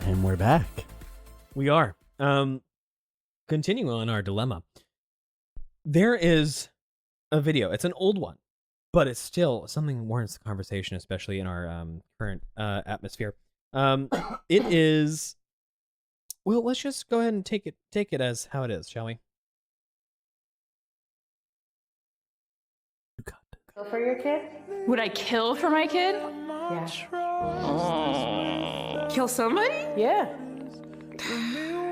And we're back. We are. Continuing on our dilemma. There is a video. It's an old one, but it's still something warrants the conversation, especially in our current atmosphere. It is. Well, let's just go ahead and take it as how it is, shall we? Kill for your kid? Would I kill for my kid? Yeah. Kill somebody? Yeah.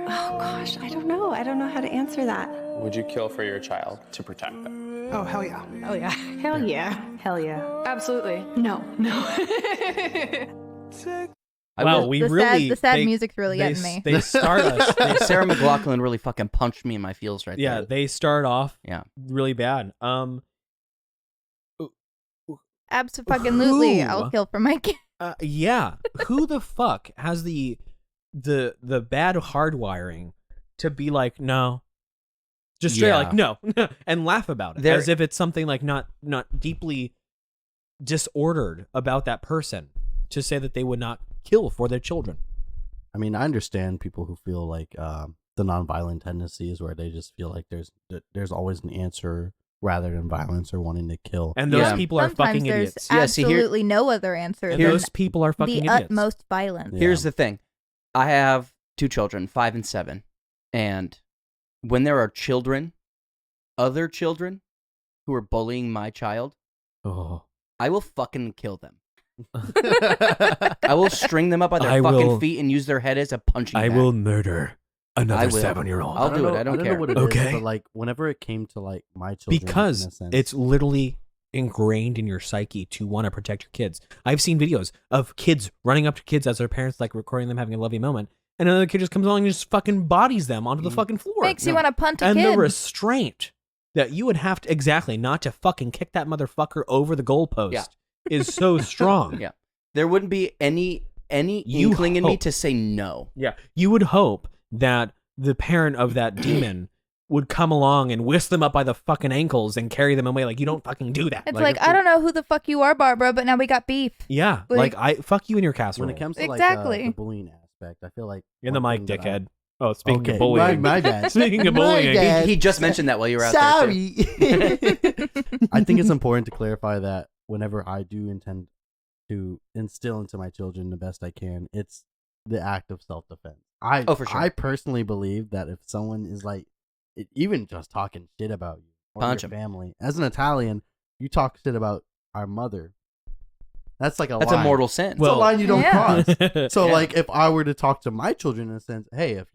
Oh gosh, I don't know. I don't know how to answer that. Would you kill for your child to protect them? Oh, hell yeah. Oh yeah. Hell yeah. Hell yeah. Absolutely. No. Wow, we really the sad music's really getting me. They start us. Sarah McLachlan really fucking punched me in my feels right there. Yeah, they start off Yeah. really bad. Absolutely, I'll kill for my kid. Yeah. Who the fuck has the bad hardwiring to be like, no, just straight like no, and laugh about it as if it's something like not deeply disordered about that person to say that they would not kill for their children. I mean, I understand people who feel like the nonviolent tendencies where they just feel like there's always an answer rather than violence or wanting to kill. And those people are Sometimes fucking there's idiots. absolutely no other answer. And than those people are fucking the idiots. utmost violence. Yeah. Here's the thing. I have 2 children, 5 and 7. And when there are children, other children, who are bullying my child, I will fucking kill them. I will string them up by their fucking feet and use their head as a punching bag. I will murder another 7-year-old. I'll do it. I don't care. know what it Okay. is, but like whenever it came to like my children, Because in a sense, it's literally ingrained in your psyche to want to protect your kids. I've seen videos of kids running up to kids as their parents like recording them having a lovey moment, and another kid just comes along and just fucking bodies them onto the fucking floor. Makes you want to punt a and kid. the restraint that you would have to not to fucking kick that motherfucker over the goalpost is so strong. Yeah. There wouldn't be any inkling in me to say no. Yeah. You would hope that the parent of that demon would come along and whisk them up by the fucking ankles and carry them away. Like, you don't fucking do that. It's like I don't know who the fuck you are, Barbara, but now we got beef. Yeah. Like, I fuck you in your casserole. when it comes to Exactly. like the bullying aspect, I feel like in the one mic, thing that dickhead. Oh, speaking of Okay, bullying. my bad. Speaking of My bullying. bad. He just mentioned that while you were out there. Too. I think it's important to clarify that whenever I do intend to instill into my children the best I can, it's the act of self-defense. For sure. I personally believe that if someone is like, even just talking shit about you or Punch your 'em. family, as an Italian, you talk shit about our mother. That's like That's line. a mortal sin. It's a line you don't cross. So Yeah. like if I were to talk to my children in a sense, hey, if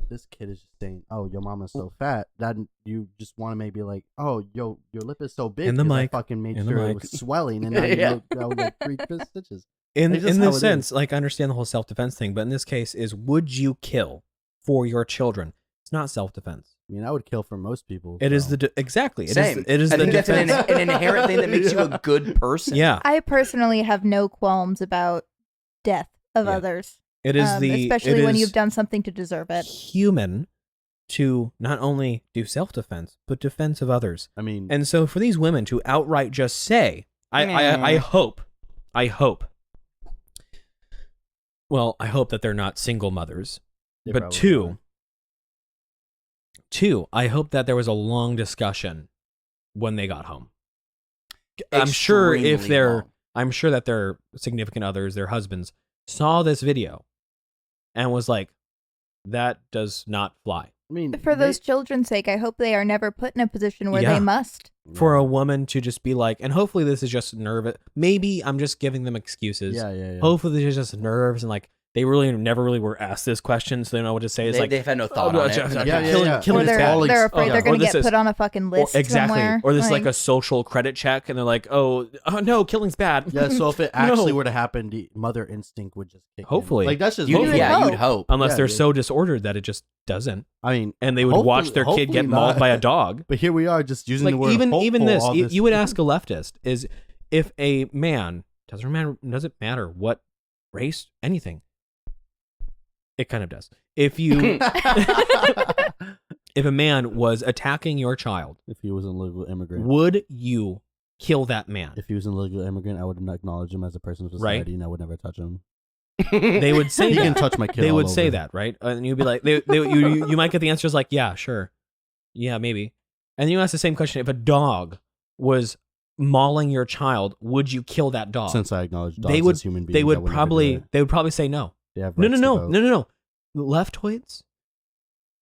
this kid is just saying, oh, your mama's so fat, that you just want to maybe like, oh, your lip is so big. In the 'cause mic. I fucking made In the sure it mic. was swelling, and now you Yeah. look like 3 stitches. In It's just how this it sense, is. like, I understand the whole self-defense thing, but in this case is, would you kill for your children? It's not self-defense. I mean, I would kill for most people. It is so. exactly. Same. It is I the think that's defense. an inherent thing that makes you a good person. Yeah. I personally have no qualms about death of Yeah. others. It is especially it when is you've done something to deserve it. human to not only do self-defense, but defense of others. I mean, And so for these women to outright just say, I hope, well, I hope that they're not single mothers, they but probably two, I hope that there was a long discussion when they got home. I'm sure I'm sure that their significant others, their husbands, saw this video and was like, that does not fly. I mean, For those children's sake, I hope they are never put in a position where Yeah. they must. For a woman to just be like, and hopefully this is just nervous. Maybe I'm just giving them excuses. Yeah. Hopefully there's just nerves and like they really never really were asked this question, so they don't know what to say. It's like They've had no thought on it. killing Or is they're, bad. they're afraid they're going Or to this get is- put on a fucking list exactly. somewhere. Or this is like a social credit check, and they're like, oh no, killing's bad. Yeah, so if it actually No. were to happen, the mother instinct would just kick in. Hopefully. Like that's just You'd hopefully. hope. You'd hope. Unless Yeah, they're dude. so disordered that it just doesn't. I mean, And they would watch their kid get hopefully mauled not. by a dog. But here we are just using Like the word even hopeful, this, all you would ask a leftist is if a man doesn't matter what race, anything. It kind of does. If you if a man was attacking your child, if he was an illegal immigrant, would you kill that man? if he was an illegal immigrant, I would acknowledge him as a person of society, and I would never touch him. They would say You that. can touch my kid. They all would say over. that, right? And you'd be like, you might get the answers like, yeah, sure, yeah, maybe. And you ask the same question: if a dog was mauling your child, would you kill that dog? Since I acknowledge dogs they would, as human beings, they I would never do probably, that. they would probably say no. They have No, rights to vote. no. Leftoids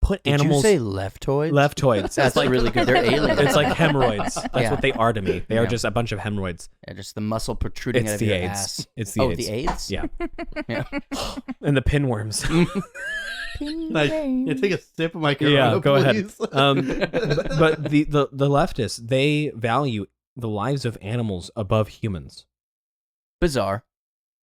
put Did animals. you say leftoids? Leftoids. That's like really good. They're aliens. It's like hemorrhoids. That's Yeah. what they are to me. They are Yeah. just a bunch of hemorrhoids. Yeah, just the muscle protruding out It's of the your AIDS. ass. It's the Oh, AIDS. the AIDS? Yeah. Yeah. And the pinworms. Like, you take a sip of my Corona, Yeah, go ahead. please? But the leftists, they value the lives of animals above humans. Bizarre.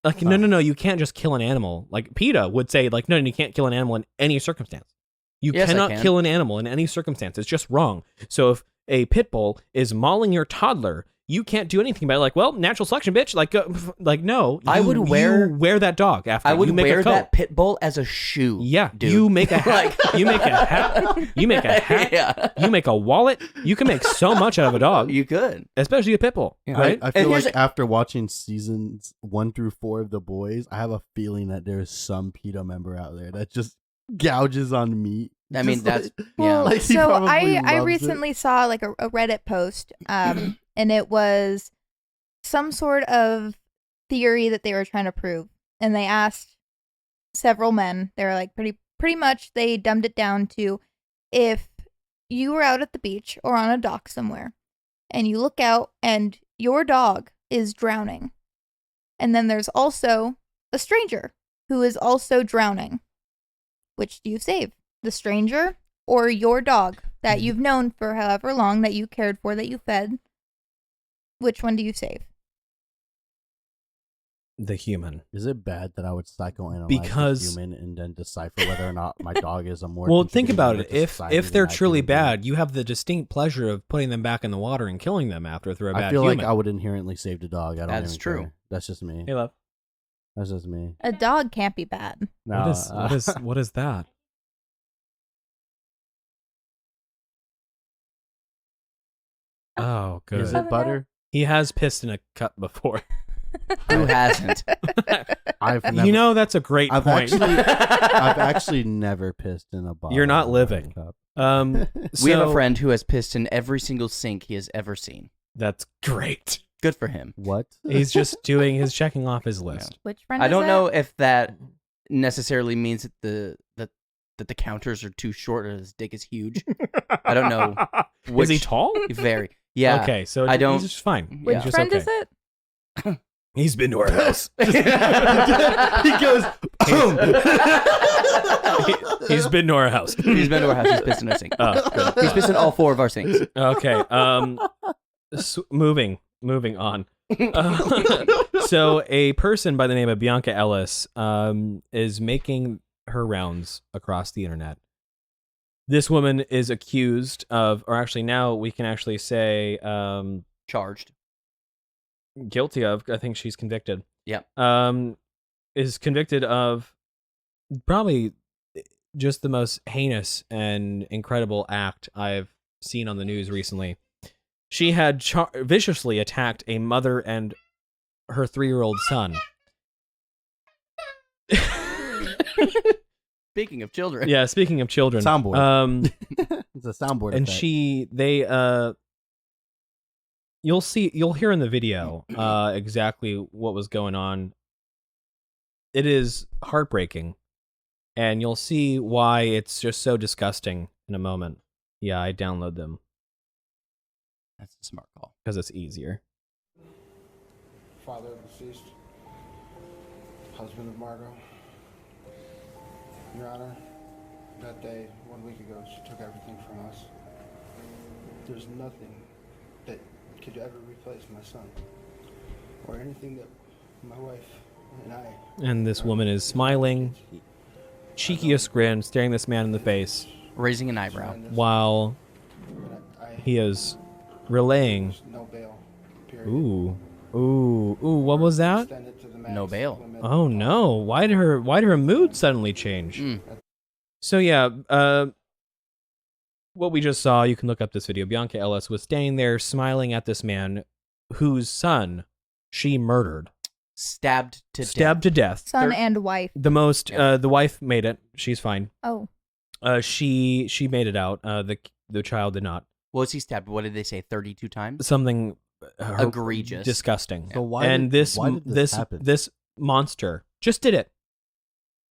Like, no, you can't just kill an animal. Like PETA would say, like, no, you can't kill an animal in any circumstance. You Yes, I cannot can. kill an animal in any circumstance. It's just wrong. So if a pit bull is mauling your toddler, you can't do anything about it. Like, well, natural selection, bitch. Like no. I would wear- you wear that dog after. I would you make wear a coat. that pit bull as a shoe. Yeah, dude. you make a hat. You make a hat. You make a hat. Yeah. You make a wallet. You can make so much out of a dog, You could. especially a pit bull, Yeah. right? I feel And like here's after watching seasons 1 through 4 of The Boys, I have a feeling that there is some PETA member out there that just gouges on meat. I mean, Just that's like- yeah. like, he So probably I loves it. recently saw like a Reddit post, and it was some sort of theory that they were trying to prove, and they asked several men. They were like pretty much they dumbed it down to if you were out at the beach or on a dock somewhere, and you look out and your dog is drowning, and then there's also a stranger who is also drowning. Which do you save? The stranger or your dog that you've known for however long, that you cared for, that you fed? Which one do you save? The human. Is it bad that I would psychoanalyze Because- a human and then decipher whether or not my dog is a more Well, think contributing about member it. to If society they're than I truly can be? bad, you have the distinct pleasure of putting them back in the water and killing them after they're a bad I feel human. like I would inherently save the dog. I don't That's even true. care. That's just me. Hey, love. That's just me. A dog can't be bad. No, What is that? Oh, good. Is it butter? He has pissed in a cup before. Who hasn't? I've never, You know, that's a great I've point. I've actually never pissed in a bottle. You're not or a living. cup. We have a So- friend who has pissed in every single sink he has ever seen. That's great. Good for him. What? He's just doing his checking off his list. Which friend I is don't that? know if that necessarily means that the counters are too short or his dick is huge. I don't know. Is he which- tall? Very. Yeah. Okay, so I don't- he's just fine. Which Yeah. He's just friend okay. is it? He's been to our house. he goes. He's been to our house. He's been to our house. He's pissed in our sink. Oh, good. He's pissed in all 4 of our sinks. Okay. Moving on. So a person by the name of Bianca Ellis is making her rounds across the internet. This woman is accused of, or actually now we can actually say Charged. guilty of. I think she's convicted. Yep. Is convicted of probably just the most heinous and incredible act I've seen on the news recently. She had viciously attacked a mother and her 3-year-old son. Speaking of children. Yeah, speaking of children. Soundboard. It's a soundboard. And effect. you'll hear in the video exactly what was going on. It is heartbreaking, and you'll see why it's just so disgusting in a moment. Yeah, I download them That's a smart call. because it's easier. Father of deceased, husband of Margot. Your Honor, that day, 1 week ago, she took everything from us. There's nothing that could ever replace my son, or anything that my wife and I... And this woman is smiling, cheekiest grin, staring this man in the face, Raising an eyebrow. while he is relaying. There's no bail, period. Ooh, what was that? Extend it to the max No bail. limit. Oh no! Why did her mood suddenly change? Mm. So yeah, what we just saw, you can look up this video. Bianca Ellis was standing there smiling at this man whose son she murdered. Stabbed to death. Son and wife. The most, the wife made it. She's fine. Oh. She made it out. The child did not. Was he stabbed? What did they say? 32 times? Something egregious, disgusting. So why and did this happen? This monster just did it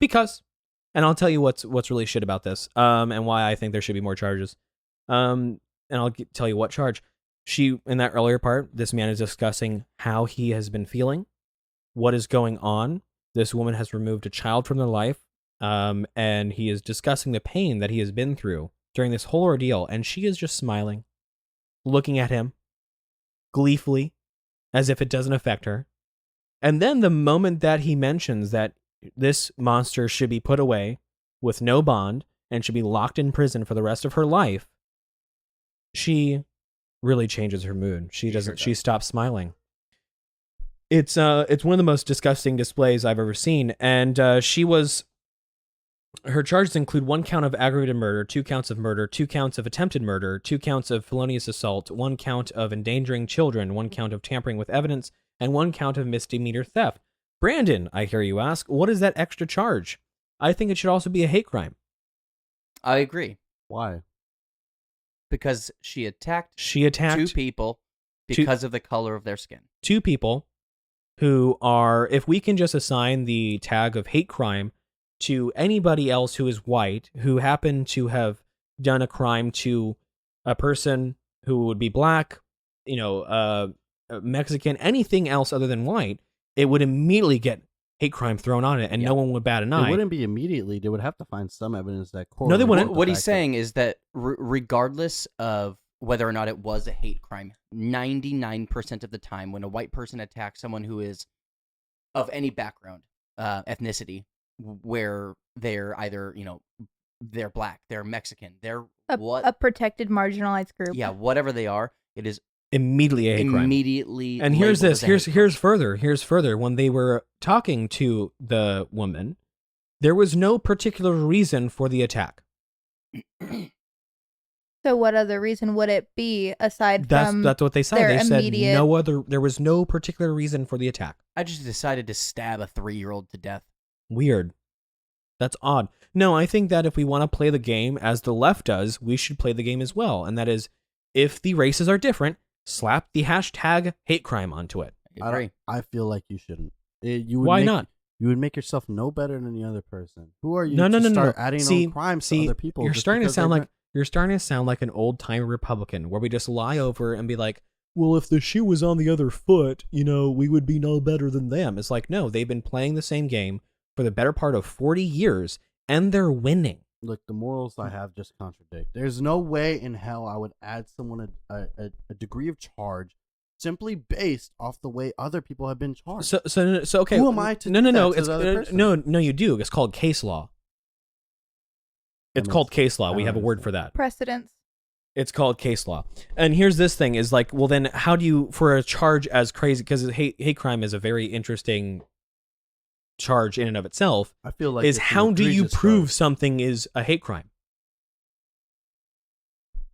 because, and I'll tell you what's really shit about this, and why I think there should be more charges, and I'll tell you what charge. In that earlier part, this man is discussing how he has been feeling, what is going on. This woman has removed a child from their life, and he is discussing the pain that he has been through during this whole ordeal, and she is just smiling, looking at him gleefully, as if it doesn't affect her. And then the moment that he mentions that this monster should be put away with no bond and should be locked in prison for the rest of her life, she really changes her mood. She stops smiling. It's one of the most disgusting displays I've ever seen. And her charges include 1 count of aggravated murder, 2 counts of murder, 2 counts of attempted murder, 2 counts of felonious assault, 1 count of endangering children, 1 count of tampering with evidence, and 1 count of misdemeanor theft. Brandon, I hear you ask, what is that extra charge? I think it should also be a hate crime. I agree. Why? Because she attacked 2 people because of the color of their skin. 2 people who are, if we can just assign the tag of hate crime to anybody else who is white, who happened to have done a crime to a person who would be black, Mexican, anything else other than white, it would immediately get hate crime thrown on it, and no one would bat an eye. It wouldn't be immediately. They would have to find some evidence that No, they wouldn't. What he's saying is that regardless of whether or not it was a hate crime, 99% of the time when a white person attacks someone who is of any background, ethnicity, where they're either, they're black, they're Mexican, they're a protected marginalized group. Yeah, whatever they are, it is immediately a hate crime. Immediately. And here's further. When they were talking to the woman, there was no particular reason for the attack. So what other reason would it be aside from that's what they said. They said immediate... there was no particular reason for the attack. I just decided to stab a 3-year-old to death. Weird. That's odd. No, I think that if we want to play the game as the left does, we should play the game as well. And that is, if the races are different, slap the hashtag hate crime onto it. I feel like you shouldn't. Why not? You would make yourself no better than the other person. Who are you no, to start adding on crimes to other people? You're starting to sound like an old-time Republican, where we just lie over and be like, well, if the shoe was on the other foot, we would be no better than them. It's like, no, they've been playing the same game for the better part of 40 years, and they're winning. Look, the morals I have just contradict. There's no way in hell I would add someone a degree of charge simply based off the way other people have been charged. So okay. Who am I to no, do no, that to the other person? No, you do. It's called case law. It's called case law. We have a word for that. Precedents. It's called case law. And here's this thing is like, well, then how do you, for a charge as crazy, because hate crime is a very interesting charge in and of itself. I feel like is how do you prove something is a hate crime?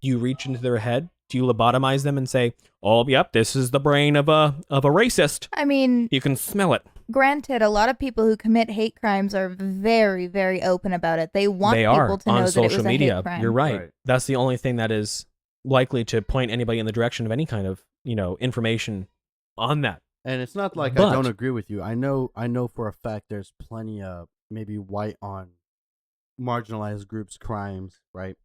Do you reach into their head? Do you lobotomize them and say, "Oh, yep, this is the brain of a racist"? I mean, you can smell it. Granted, a lot of people who commit hate crimes are very, very open about it. They want people to know that it was a hate crime. You're right. That's the only thing that is likely to point anybody in the direction of any kind of, information on that. And it's not like I don't agree with you. I know for a fact there's plenty of maybe white on marginalized groups crimes, right?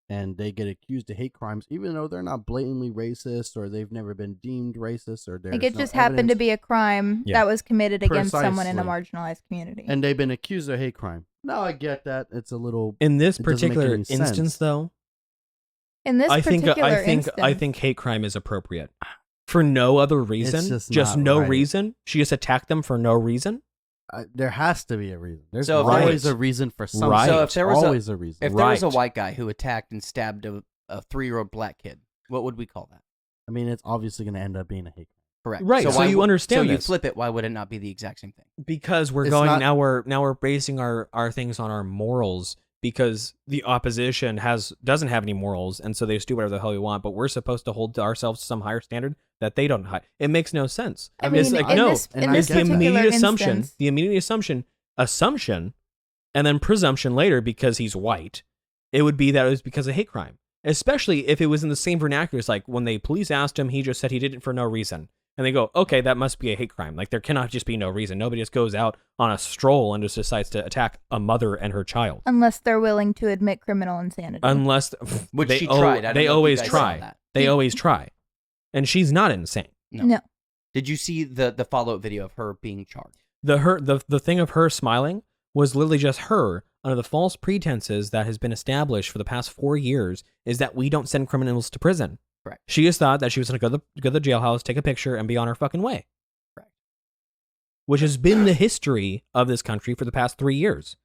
And they get accused of hate crimes, even though they're not blatantly racist or they've never been deemed racist or there's it just happened to be a crime that was committed against someone in a marginalized community. And they've been accused of hate crime. No, I get that. It's a little... In this particular instance, though, I think hate crime is appropriate. For no other reason, just no reason. She just attacked them for no reason. There has to be a reason. There's always a reason for something. Right. So if there was always a reason. If there was a white guy who attacked and stabbed a 3-year-old black kid, what would we call that? I mean, it's obviously going to end up being a hate crime. Correct. Right. So you understand. So you flip it. Why would it not be the exact same thing? Because now we're basing our things on our morals. Because the opposition doesn't have any morals, and so they just do whatever the hell we want. But we're supposed to hold ourselves to some higher standard. that they don't hide. It makes no sense. I mean, it's like, in no, this, in and this the particular immediate assumption, instance, the immediate assumption, and then presumption later because he's white, it would be that it was because of hate crime. Especially if it was in the same vernacular. It's like when the police asked him, he just said he did it for no reason. And they go, okay, that must be a hate crime. Like, there cannot just be no reason. Nobody just goes out on a stroll and just decides to attack a mother and her child. unless they're willing to admit criminal insanity. Which they she tried. I don't they know if always you guys saw try. that. They always try. And she's not insane. No. Did you see the follow-up video of her being charged? The thing of her smiling was literally just her under the false pretenses that has been established for the past 4 years is that we don't send criminals to prison. Correct. She just thought that she was going to go to the jailhouse, take a picture, and be on her fucking way. Correct. Which has been the history of this country for the past 3 years.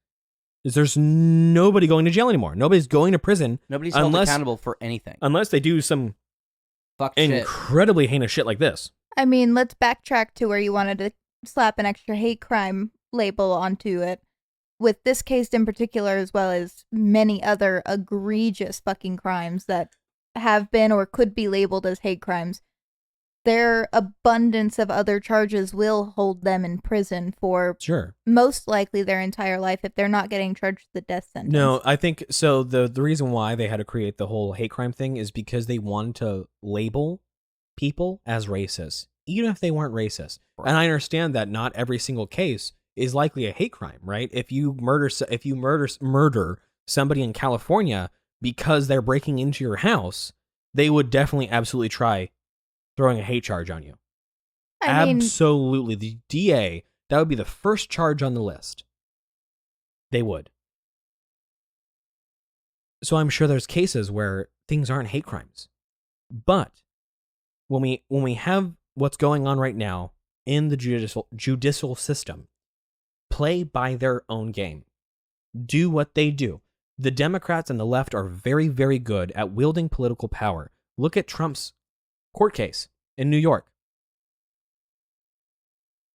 Is there's nobody going to jail anymore. Nobody's going to prison. Nobody's held accountable for anything. Unless they do some incredibly heinous shit like this. I mean, let's backtrack to where you wanted to slap an extra hate crime label onto it. With this case in particular, as well as many other egregious fucking crimes that have been or could be labeled as hate crimes, their abundance of other charges will hold them in prison for most likely their entire life if they're not getting charged with the death sentence. No, I think so. The reason why they had to create the whole hate crime thing is because they wanted to label people as racist, even if they weren't racist. Right. And I understand that not every single case is likely a hate crime, right? If you murder somebody in California because they're breaking into your house, they would definitely absolutely try throwing a hate charge on you. Absolutely. The DA, that would be the first charge on the list. They would. So I'm sure there's cases where things aren't hate crimes. But when we have what's going on right now in the judicial system, play by their own game. Do what they do. The Democrats and the left are very, very good at wielding political power. Look at Trump's court case in New York.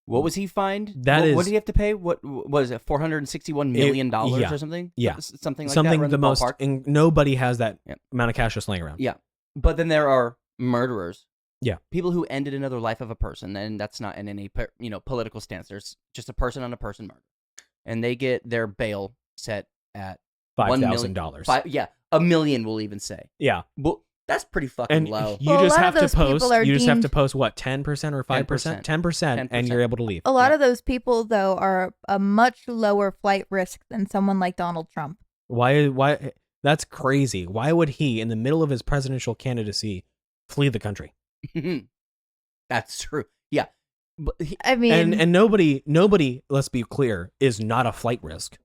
What was he fined? What did he have to pay? What was it? $461 million or something? Yeah, something like something that. The most. And nobody has that amount of cash just laying around. Yeah, but then there are murderers. Yeah, people who ended another life of a person, and that's not in any political stance. There's just a person on a person murder, and they get their bail set at $5,000. Yeah, $1 million. We'll even say. Yeah, well, that's pretty fucking low. You just have to post. You just have to post what 10% or 5%, 10%, and you're able to leave. A lot of those people, though, are a much lower flight risk than someone like Donald Trump. Why? That's crazy. Why would he, in the middle of his presidential candidacy, flee the country? That's true. Yeah, but I mean, and nobody. Let's be clear, is not a flight risk.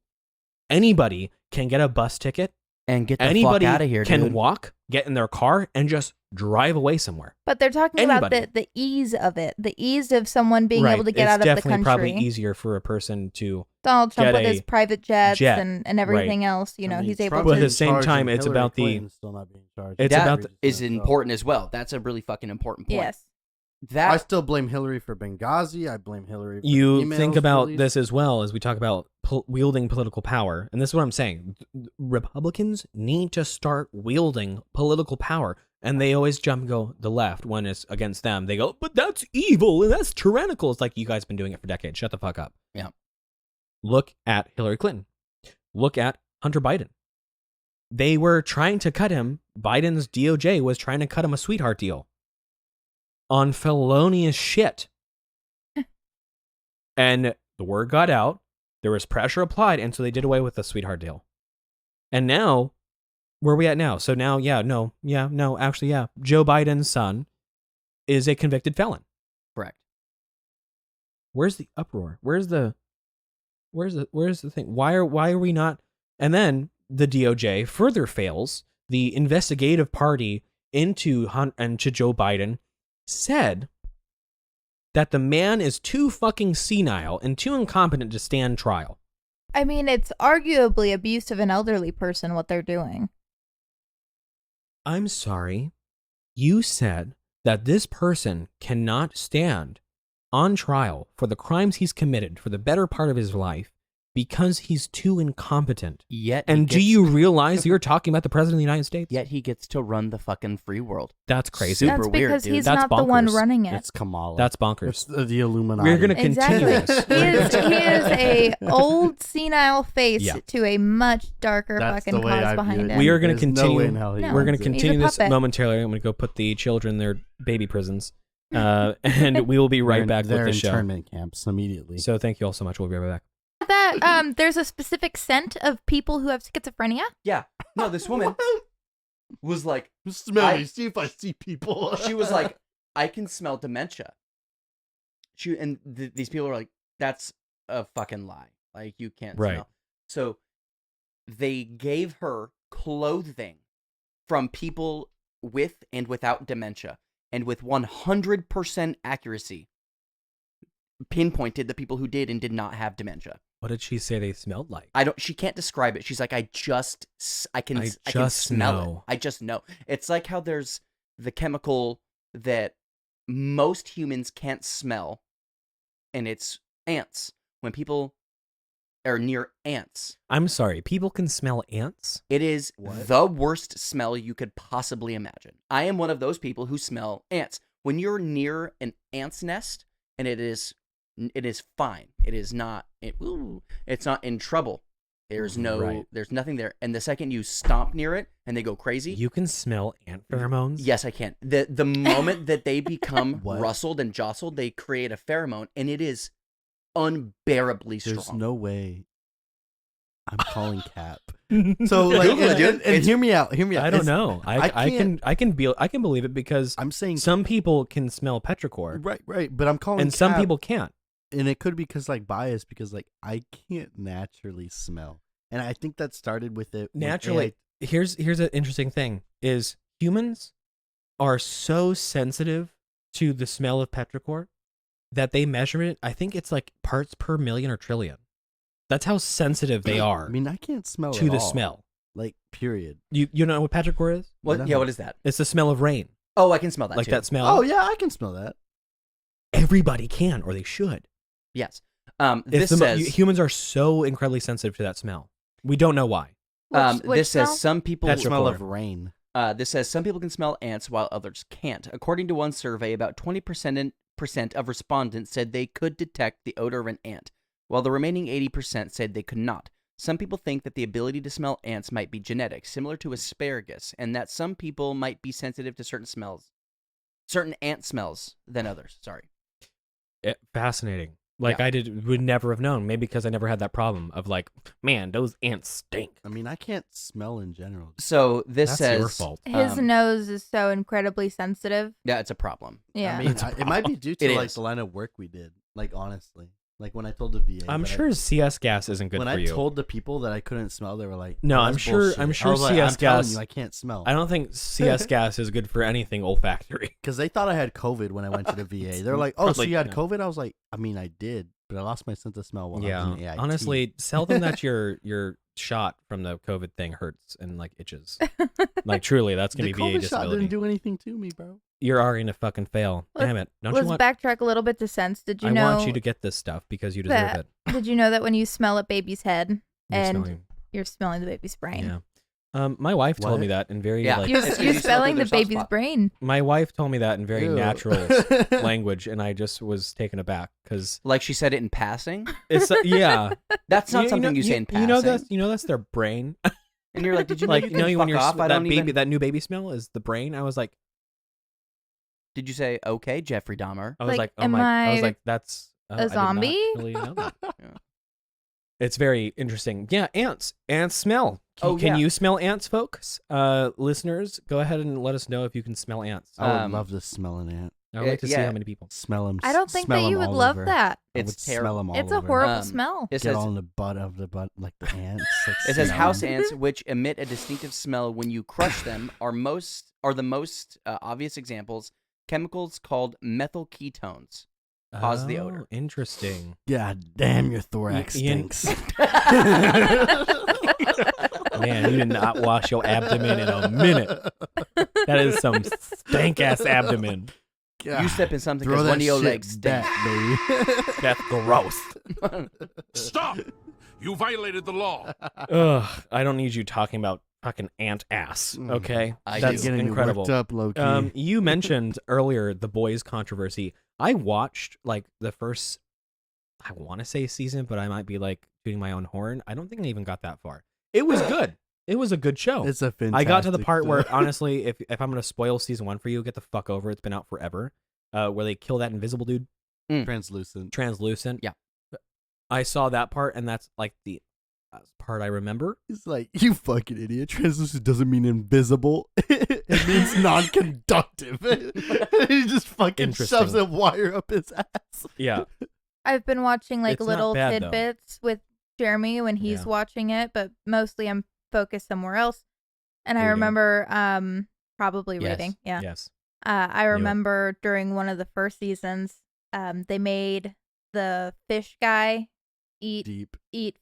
Anybody can get a bus ticket and get the fuck out of here. Can walk, get in their car, and just drive away somewhere. But they're talking about the ease of it, the ease of someone being able to get out of the country. It's definitely probably easier for a person to. Donald Trump with his private jets and everything else, he's able to. But at the same time, it's about the. Still not being charged. That is important as well. That's a really fucking important point. Yes. I still blame Hillary for Benghazi. I blame Hillary for You think about this as well as we talk about wielding political power. And this is what I'm saying. Republicans need to start wielding political power. And they always jump and go, the left, when it's against them, they go, but that's evil and that's tyrannical. It's like, you guys have been doing it for decades. Shut the fuck up. Yeah. Look at Hillary Clinton. Look at Hunter Biden. They were trying to cut him. Biden's DOJ was trying to cut him a sweetheart deal on felonious shit. And the word got out. There was pressure applied. And so they did away with the sweetheart deal. And now, where are we at now? So now, Joe Biden's son is a convicted felon. Correct. Where's the uproar? Where's the thing? Why are we not? And then the DOJ further fails. The investigative party into Joe Biden said that the man is too fucking senile and too incompetent to stand trial. I mean, it's arguably abuse of an elderly person what they're doing. I'm sorry. You said that this person cannot stand on trial for the crimes he's committed for the better part of his life because he's too incompetent. Yet, And do you realize you're talking about the president of the United States? Yet he gets to run the fucking free world. That's crazy. That's Super weird, because dude. he's That's not the one bonkers. running it. It's Kamala. That's bonkers. It's the Illuminati. We're going to continue Exactly. this. He is a old senile face Yeah. to a much darker That's fucking the way I cause view behind it. him. We are going to There's no continue. way in hell he No. We're going runs to it. He's a continue this puppet. momentarily. I'm going to go put the children in their baby prisons, and we will be right back with They're the show. internment camps immediately. So thank you all so much. We'll be right back. That there's a specific scent of people who have schizophrenia. Yeah. No, this woman was like, Smell I- me, see if I see people. she was like, I can smell dementia. These people are like, that's a fucking lie. Like, you can't Right. smell. So they gave her clothing from people with and without dementia, and with 100% accuracy pinpointed the people who did and did not have dementia. What did she say they smelled like? She can't describe it. She's like, I can just smell know. it. I just know. It's like how there's the chemical that most humans can't smell, and it's ants. When people are near ants, I'm sorry. People can smell ants? it is What? the worst smell you could possibly imagine. I am one of those people who smell ants. When you're near an ant's nest, and it is fine. It is not. It's not in trouble. There's there's nothing there. And the second you stomp near it and they go crazy, You can smell ant pheromones? yes, I can. The moment that they become What? rustled and jostled, they create a pheromone, and it is unbearably strong. There's no way. I'm calling Cap. So like, Google it, dude. and It's- hear me out. Hear me out. I don't It's- know. I can believe it because I'm saying some people can smell petrichor right, but I'm calling and some Cap, people can't. and it could be because like bias, because like I can't naturally smell, and I think that started with it when Naturally, here's an interesting thing: is humans are so sensitive to the smell of petrichor that they measure it. I think it's like parts per million or trillion. That's how sensitive they are I mean, I can't smell to at the all. smell. Like, period. You know what petrichor is? What? No. Yeah, what is that? It's the smell of rain. Oh, I can smell that Like too. that smell. Oh yeah, I can smell that. Everybody can, or they should. Yes. It's This says humans are so incredibly sensitive to that smell. We don't know why. Which this smell? says some people Petrichor. Smell of rain. This says some people can smell ants while others can't. According to one survey, about 20% of respondents said they could detect the odor of an ant, while the remaining 80% said they could not. Some people think that the ability to smell ants might be genetic, similar to asparagus, and that some people might be sensitive to certain ant smells than others. Sorry. Fascinating. Like Yeah. would never have known. Maybe because I never had that problem of like, man, those ants stink. I mean, I can't smell in general. So this That's says your fault. His nose is so incredibly sensitive. Yeah, it's a problem. Yeah. I mean, it might be due to It like is. the line of work we did. Like honestly, like when I told the VA, I'm that sure CS gas isn't good when for I you. told the people that I couldn't smell, they were like, No, "Oh, I'm that's sure- bullshit." I'm I sure was like, CS I'm telling gas- you, I can't smell. I don't think CS gas is good for anything olfactory. Because they thought I had COVID when I went to the VA. They're like, "Oh, so Probably you had not. COVID?" I was like, "I mean, I did, but I lost my sense of smell while I was in AIT." Honestly, tell them that your shot from the COVID thing hurts and like itches. Like truly, that's gonna the be VA COVID shot disability. didn't do anything to me, bro. You're already gonna fucking fail. Let's- Damn it! Don't you Let's want? backtrack a little bit to sense. Did you I know? want you to get this stuff because you deserve that- it. Did you know that when you smell a baby's head You're and smelling- you're smelling the baby's brain? Yeah. My wife told What? me that in very Yeah. like. You're, It's 'cause you're you smell smelling through the their soft baby's spot. brain. My wife told me that in very Ew. natural language, and I just was taken aback because Like she said it in passing. it's yeah. That's not something you say in passing. You know that's their brain. And you're like, did you know Like you you know can when fuck you're off? I that don't baby even... that new baby smell is the brain. I was like Did you say okay, Jeffrey Dahmer? I was like, Like, oh am my! I was I like, that's a I did not zombie? really know that. Yeah. It's very interesting. Yeah, ants. Ants smell. Oh, Can yeah. you smell ants, folks? Listeners, go ahead and let us know if you can smell ants. I would Um, love to smell an ant. I would like to see yeah. how many people. Smell them. I don't think that you would love that. I It's would smell terrible. them all It's a over. horrible Um, smell. It Get says on the butt of the butt like the ants. Like, it says smell house 'em. ants, which emit a distinctive smell when you crush them, are the most obvious examples. Chemicals called methyl ketones cause the odor. Interesting. God damn, your thorax Ian- stinks. Man, you did not wash your abdomen in a minute. That is some stank ass abdomen. You step in something Throw because that one of your shit legs stink. back, baby. That's gross. Stop! You violated the law. Ugh, I don't need you talking about fucking ant ass. Okay, that's Getting incredible. worked up, low-key. You mentioned earlier the boys controversy. I watched like the first, I want to say season, but I might be like tooting my own horn. I don't think I even got that far. It was good. It was a good show. It's a fantastic I got to the part show. where, honestly, if I'm going to spoil season 1 for you, get the fuck over. It's been out forever. Where they kill that invisible dude. Translucent. Yeah. I saw that part, and that's like the part I remember. He's like, you fucking idiot. Translucent doesn't mean invisible. It means non-conductive. He just fucking shoves a wire up his ass. Yeah. I've been watching like It's not little bad, though. tidbits with Jeremy when he's watching it, but mostly I'm focused somewhere else. And I Reading. remember probably Yes. reading. Yeah. Yes. I remember during one of the first seasons, they made the fish guy eat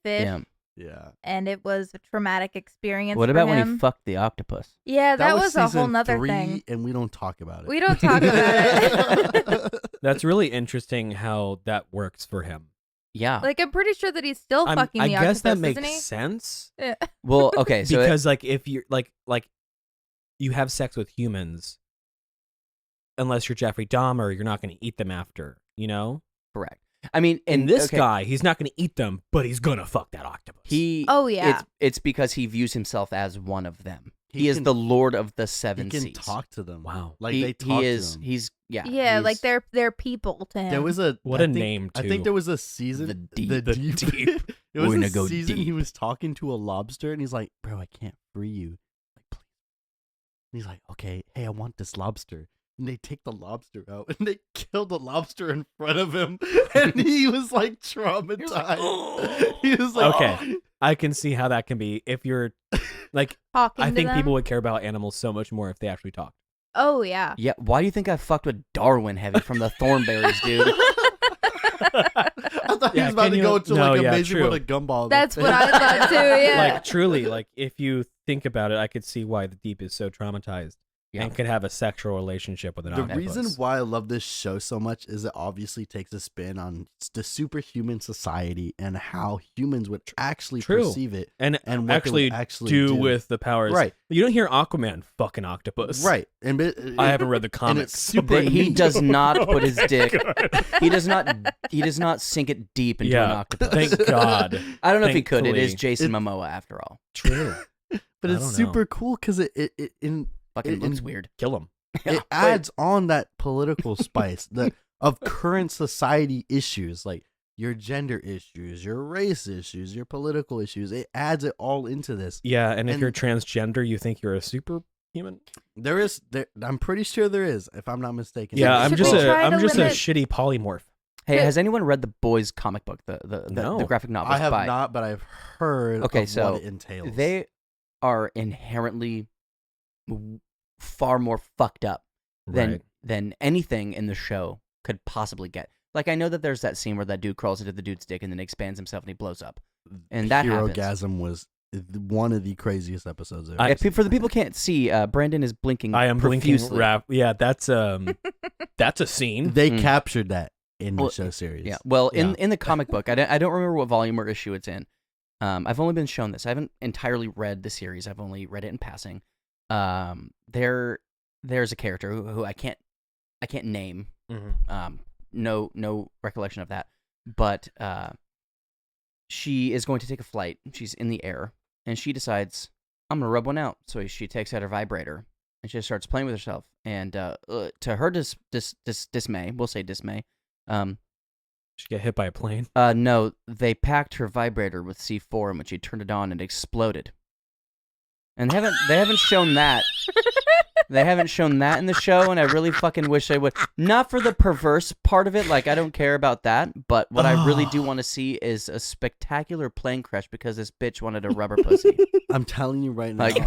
fish. Yeah. And it was a traumatic experience. What for about him. when he fucked the octopus? Yeah, that was a whole season nother 3, thing. and we don't talk about it. We don't talk about it. That's really interesting how that works for him. Yeah. Like, I'm pretty sure that he's still fucking I the guess that octopus, makes isn't he? sense. Yeah. Well, okay, so because like if you're like you have sex with humans, unless you're Jeffrey Dahmer, you're not going to eat them after, you know? correct. I mean, And this guy, he's not going to eat them, but he's going to fuck that octopus. Oh, yeah. It's because he views himself as one of them. He is can- the Lord of the Seven He can Seas. talk to them. Wow. Like, he, they talk he is. to him. He's yeah. Yeah, like he's- they're people to him. There was a What I a think- name, I too. think there was a season. The deep. The The deep. deep. It was We're a gonna go season. deep. He was talking to a lobster, and he's like, "Bro, I can't free you. Like, please." And he's like, "Okay, hey, I want this lobster." And they take the lobster out, and they kill the lobster in front of him, and he was like traumatized. He was like, Okay. I can see how that can be if you're like Talking I to think them. people would care about animals so much more if they actually talked. Oh, yeah. Yeah. Why do you think I fucked with Darwin Heavy from the Thornberries, dude? I thought he Yeah, was about can to you- go into no, like yeah, amazing true. with a gumball. That's what I thought too, yeah. Like truly, like if you think about it, I could see why the deep is so traumatized and could have a sexual relationship with an The octopus. reason why I love this show so much is it obviously takes a spin on the superhuman society and how humans would actually True. perceive it and what they actually, would actually do with the powers. Right. You don't hear Aquaman fucking octopus. Right. And I haven't read the and it's comics. super That he does not put his dick. God. He does not sink it deep into an Yeah. octopus. Thank God. I don't know if he could. It Thankfully. is Jason Momoa after all. True. but I it's don't super know. cool because it Fucking looks in- weird. Kill him. it adds on that political spice of current society issues, like your gender issues, your race issues, your political issues. It adds it all into this. Yeah, and if And- you're transgender, you think you're a superhuman? I'm pretty sure there is, if I'm not mistaken. Yeah, I'm Should just we a try to limit- shitty polymorph. Hey, has anyone read the Boys comic book, the graphic novel? I have not, but I've heard Okay, of so what it entails. they are inherently far more fucked up Right. than anything in the show could possibly get. Like, I know that there's that scene where that dude crawls into the dude's dick and then expands himself and he blows up. And that happens. Herogasm was one of the craziest episodes ever. For the people who can't see, Brandon is blinking I am profusely. blinking. Yeah, that's that's a scene. They captured that in the show series. Yeah. Well, Yeah. in the comic book, I don't remember what volume or issue it's in. I've only been shown this. I haven't entirely read the series. I've only read it in passing. There's a character who I can't name. Mhm. No recollection of that. But she is going to take a flight. She's in the air, and she decides, I'm gonna rub one out. So she takes out her vibrator and she starts playing with herself. And to her dismay, we'll say dismay. She get hit by a plane. No, they packed her vibrator with C4, and when she turned it on, it exploded. And they haven't shown that. They haven't shown that in the show, and I really fucking wish they would. Not for the perverse part of it, like I don't care about that, but what I really do want to see is a spectacular plane crash because this bitch wanted a rubber pussy. I'm telling you right now. Like,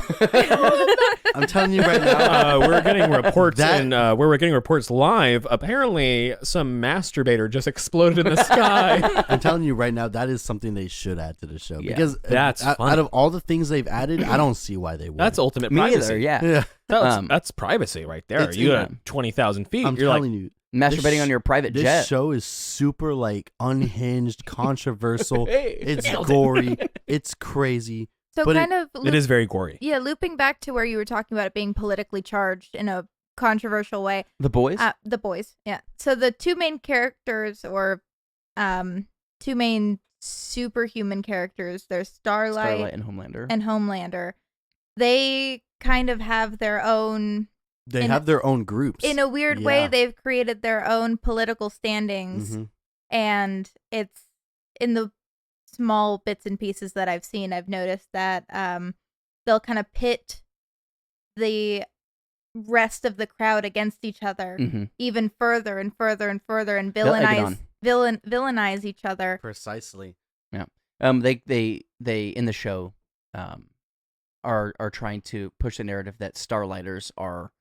I'm telling you right now. We're getting reports That- where we're getting reports live. Apparently, some masturbator just exploded in the sky. I'm telling you right now, that is something they should add to the show. Yeah. Because That's out funny. of all the things they've added, I don't see why they would. That's ultimate me privacy. either, yeah. Yeah. That's privacy right there. It's- You yeah. got 20,000 feet. I'm You're telling like, you. masturbating on your private this jet. show is super like unhinged, controversial. Hey, It's nailed it. gory. It's crazy. So But kind of It is very gory. Yeah, looping back to where you were talking about it being politically charged in a controversial way. The boys. The boys, yeah. So the two main characters, or two main superhuman characters, there's Starlight and Homelander. and Homelander. They kind of have their own. They have their own groups. In a weird way, Yeah. they've created their own political standings, Mhm. and it's in the small bits and pieces that I've seen. I've noticed that they'll kind of pit the rest of the crowd against each other even further and further and further, and villainize each other. Precisely. Yeah. They in the show are trying to push the narrative that Starlighters are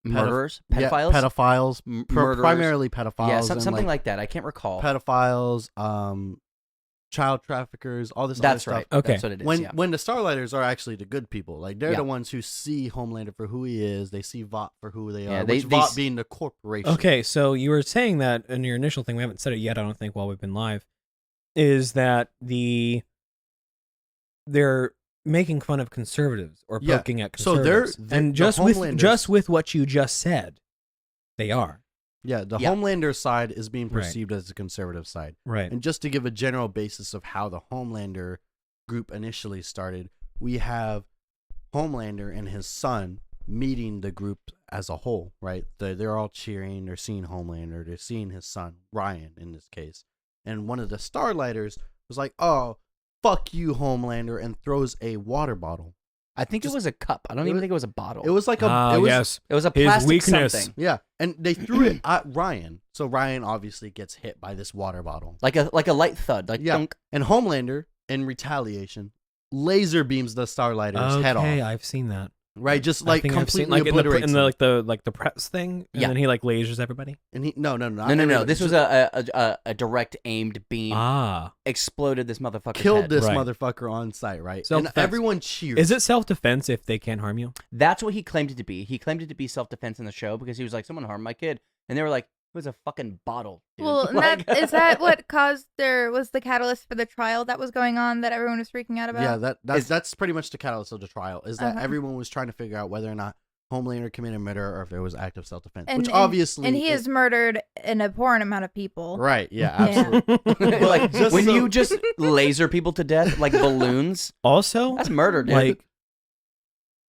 murderers, pedophiles, pedophiles, murderers. primarily pedophiles. Yeah, and, something like that. I can't recall. Pedophiles, child traffickers, all this. That's other right. stuff. Okay. That's what it is. When the Starlighters are actually the good people, like they're Yeah. the ones who see Homelander for who he is. They see Vought for who they are. Yeah, which they Vought being the corporation. Okay, so you were saying that in your initial thing, we haven't said it yet, I don't think, while we've been live, is that they're making fun of conservatives or Yeah. poking at So conservatives. they're and the just with what you just said, they are. Yeah, the Yeah. Homelander side is being Right. perceived as the conservative side. Right. And just to give a general basis of how the Homelander group initially started, we have Homelander and his son meeting the group as a whole, right? They're all cheering, they're seeing Homelander, they're seeing his son, Ryan in this case. And one of the Starlighters was like, oh, fuck you, Homelander, and throws a water bottle. I think it was a cup. I don't even think it was a bottle. It was like a... yes. It was a His plastic weakness. something. Yeah, and they threw it at Ryan. So Ryan obviously gets hit by this water bottle. Like a light thud. Like Yeah. dunk. And Homelander, in retaliation, laser beams the Starlighter's head off. Okay, I've seen that. Right, just I like think I've seen, completely obliterates in him. the press thing, and Yeah. then he like lasers everybody. And he no. No. This was a direct aimed beam. Ah, Exploded this motherfucker's killed head. this Right. motherfucker on site, right? And Self-defense. everyone cheers. is it self-defense if they can't harm you? That's what he claimed it to be. He claimed it to be self-defense in the show because he was like, someone harmed my kid. And they were like, it was a fucking bottle. Dude. Well, and Like- is that what caused was the catalyst for the trial that was going on that everyone was freaking out about? Yeah, that's pretty much the catalyst of the trial. Is that Uh-huh. everyone was trying to figure out whether or not Homelander committed murder or if there was active self-defense, And- which and- obviously and he has murdered an abhorrent amount of people. right. Yeah, Yeah. absolutely. like just when so- you just laser people to death like balloons, Also, that's murder, dude. like,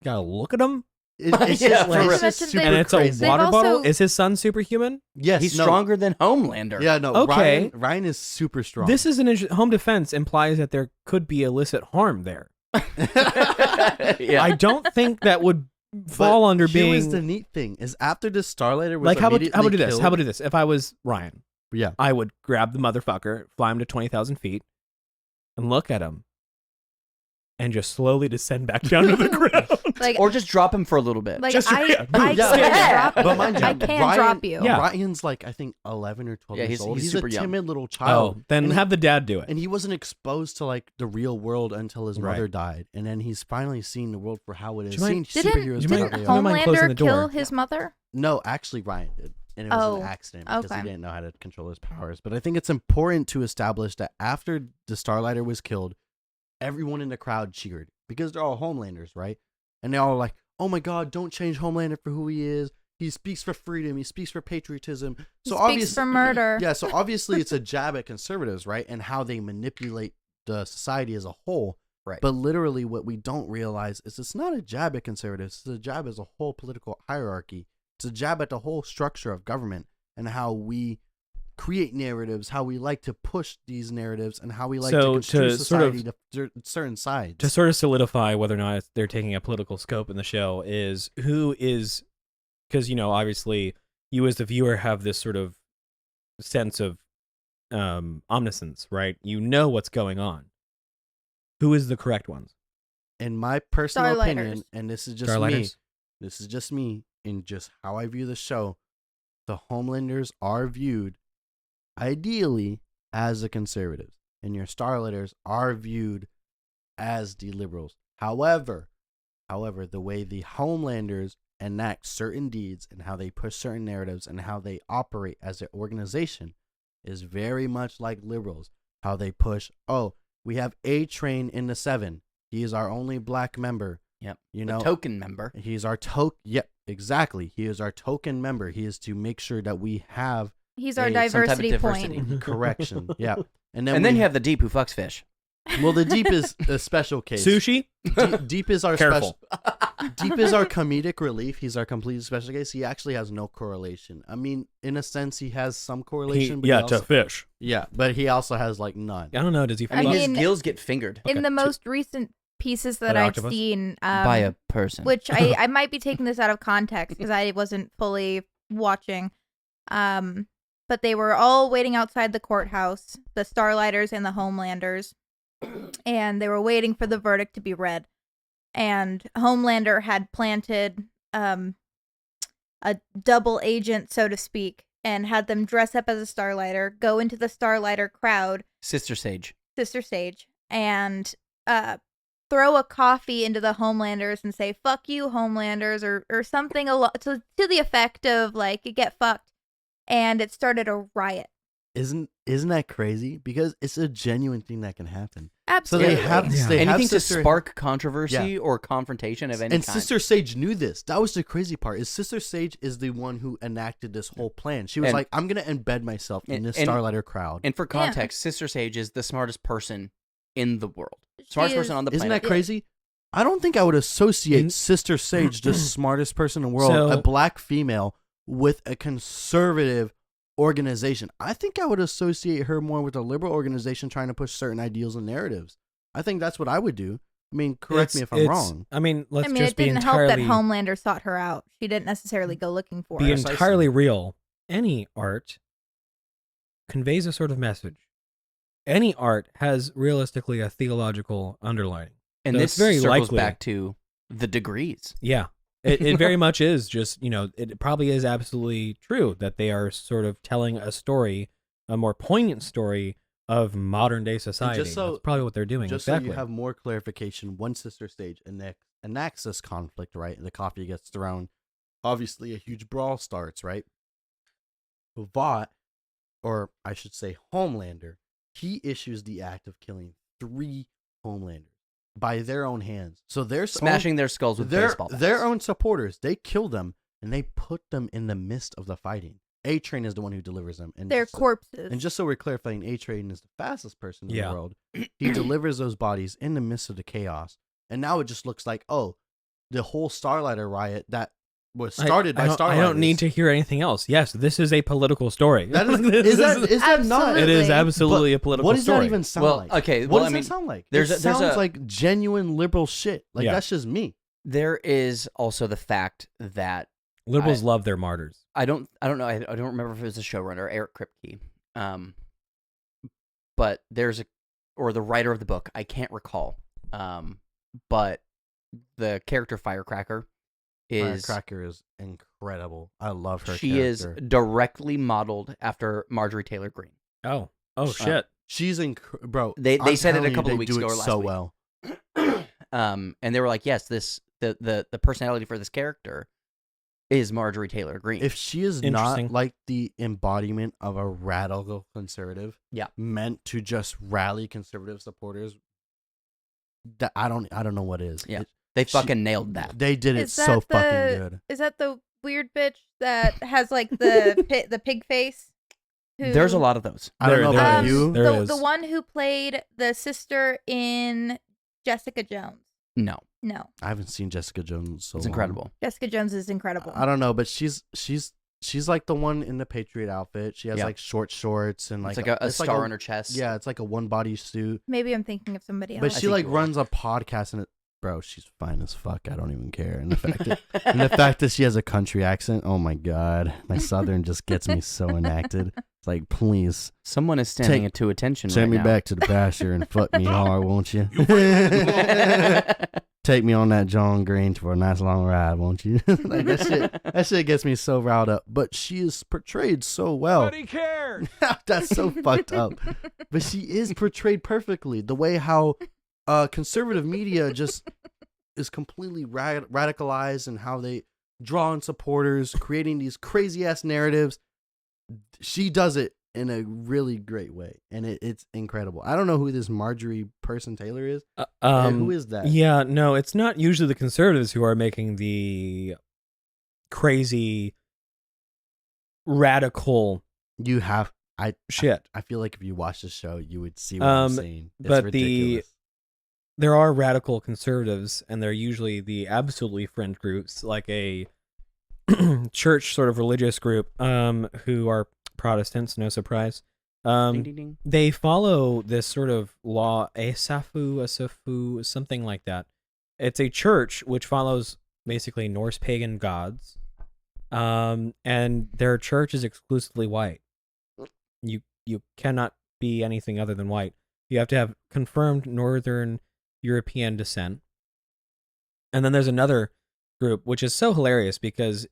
gotta look at him, It's Yeah, just, for like, real. it's just And super and it's crazy. a water They've bottle. also- Is his son superhuman? Yes, he's no. stronger than Homelander. Yeah, no. Okay. Ryan is super strong. This is home defense implies that there could be illicit harm there. Yeah. I don't think that would fall under here being was the neat thing is after the Starlighter was like how about do this? killed- How about do this? If I was Ryan, Yeah. I would grab the motherfucker, fly him to 20,000 feet, and look at him, and just slowly descend back down to the ground. Like, Or just drop him for a little bit. like just- I yeah, can't yeah. drop you. But mind you, I can Ryan- drop you. Yeah. Ryan's like I think 11 or 12 Yeah, years he's- old. he's He's super a young. timid little child. Oh, then And have the dad do it. And he wasn't exposed to like the real world until his Right. mother died, and then he's finally seen the world for how it is. Do you mind- Seeing Didn't, superheroes you for mind- how didn't they are. mind closing the Homelander kill door? his mother? No, actually, Ryan did, and it was Oh, an accident because okay. he didn't know how to control his powers. But I think it's important to establish that after the Starlighter was killed, everyone in the crowd cheered because they're all Homelanders, right? And they're all like, "Oh my God, don't change Homelander for who he is. He speaks for freedom. He speaks for patriotism." He So speaks obviously, for murder. Yeah, so obviously it's a jab at conservatives, right? And how they manipulate the society as a whole. Right. But literally what we don't realize is it's not a jab at conservatives. It's a jab as a whole political hierarchy. It's a jab at the whole structure of government and how we create narratives, how we like to push these narratives, and how we like to So construe to sort of- society to certain sides. To sort of solidify whether or not they're taking a political scope in the show is who is, because obviously you as the viewer have this sort of sense of omniscience, right? You know what's going on. Who is the correct ones? In my personal Starlighters. opinion, and this is just me, Starlighters? this is just me, in just how I view the show, the Homelanders are viewed ideally as the conservatives, and your Starlighters are viewed as the liberals. However, the way the Homelanders enact certain deeds and how they push certain narratives and how they operate as an organization is very much like liberals. How they push, oh, we have A Train in the 7. He is our only black member. Yep. You know, token member. He's our Yep, exactly. He is our token member. He is to make sure that we have. He's our diversity point. Correction. Yeah. And then you have the Deep who fucks fish. Well, the Deep is a special case. Sushi? Deep is our Careful. Deep is our comedic relief. He's our complete special case. He actually has no correlation. I mean, in a sense, he has some correlation. But to fish. Yeah, but he also has like none. I don't know. Does he? I mean, his gills get fingered In the most recent pieces that By I've octopus? seen, by a person. which I might be taking this out of context because I wasn't fully watching. But they were all waiting outside the courthouse, the Starlighters and the Homelanders, and they were waiting for the verdict to be read. And Homelander had planted a double agent, so to speak, and had them dress up as a Starlighter, go into the Starlighter crowd, Sister Sage, and throw a coffee into the Homelanders and say, fuck you, Homelanders, or something to the effect of, like, get fucked. And it started a riot. Isn't that crazy? Because it's a genuine thing that can happen. Absolutely. So they have anything to Sister, spark controversy or confrontation of any and kind. Sister Sage knew this. That was the crazy part. Is Sister Sage is the one who enacted this whole plan. She was like, I'm gonna embed myself in this Starlighter crowd. And for context, Sister Sage is the smartest person in the world. Smartest person on the planet. Isn't that crazy? I don't think I would associate Sister Sage, the smartest person in the world, a black female, with a conservative organization. I think I would associate her more with a liberal organization trying to push certain ideals and narratives. I think that's what I would do. I mean, correct me if I'm wrong. I mean, it didn't help that Homelander sought her out. She didn't necessarily go looking for her. Be entirely real. Any art conveys a sort of message. Any art has realistically a theological underlining. And so this it's very circles likely back to the degrees. Yeah. It very much is just, it probably is absolutely true that they are sort of telling a story, a more poignant story of modern day society. That's probably what they're doing. Just exactly. So you have more clarification, one Sister Sage enacts this conflict, right? The coffee gets thrown. Obviously, a huge brawl starts, right? Vought, or I should say Homelander, he issues the act of killing 3 Homelanders by their own hands. So they're smashing their skulls with baseball bats. Their own supporters. They kill them and they put them in the midst of the fighting. A Train is the one who delivers them. And their corpses. And just so we're clarifying, A Train is the fastest person in the world. He delivers those bodies in the midst of the chaos. And now it just looks like, the whole Starlighter riot that was started by Starlighters. I don't need to hear anything else. Yes, this is a political story. That is that not? It is absolutely a political story. What does that even sound like? Okay, what does it sound like? It sounds like genuine liberal shit. Like, that's just me. There is also the fact that liberals love their martyrs. I don't know. I don't remember if it was the showrunner, Eric Kripke. But or the writer of the book. I can't recall. But the character Firecracker is incredible. I love her. She is directly modeled after Marjorie Taylor Greene. Oh shit. She's bro. They said it a couple of weeks ago or last week. Well. And they were like, yes, the personality for this character is Marjorie Taylor Greene. If she is not like the embodiment of a radical conservative, meant to just rally conservative supporters, that I don't know what is. Yeah. They fucking nailed that. They did it so fucking good. Is that the weird bitch that has like the pig face? There's a lot of those. I don't know about you. The one who played the sister in Jessica Jones. No. I haven't seen Jessica Jones. It's incredible. Jessica Jones is incredible. I don't know, but she's like the one in the Patriot outfit. She has like short shorts and like it's like a star on her chest. Yeah, it's like a one body suit. Maybe I'm thinking of somebody else. But she like runs a podcast and bro, she's fine as fuck. I don't even care. And the fact that she has a country accent, oh my god, my southern just gets me so enacted. It's like, please, someone is standing to attention. Send me back to the pasture and fuck me hard, won't you? Take me on that John Green for a nice long ride, won't you? Like that shit gets me so riled up. But she is portrayed so well. Nobody cares. That's so fucked up. But she is portrayed perfectly. The way how conservative media just is completely radicalized and how they drawing supporters, creating these crazy ass narratives. She does it in a really great way, and it's incredible. I don't know who this Marjorie Person Taylor is. Who is that? Yeah, no, it's not usually the conservatives who are making the crazy, radical shit. I feel like if you watch the show, you would see what I'm saying. It's but ridiculous. There are radical conservatives, and they're usually the absolutely fringe groups, like a church sort of religious group, who are Protestants, no surprise. Ding, ding, ding. They follow this sort of law, Asafu, something like that. It's a church which follows basically Norse pagan gods, and their church is exclusively white. You cannot be anything other than white. You have to have confirmed Northern European descent. And then there's another group, which is so hilarious because,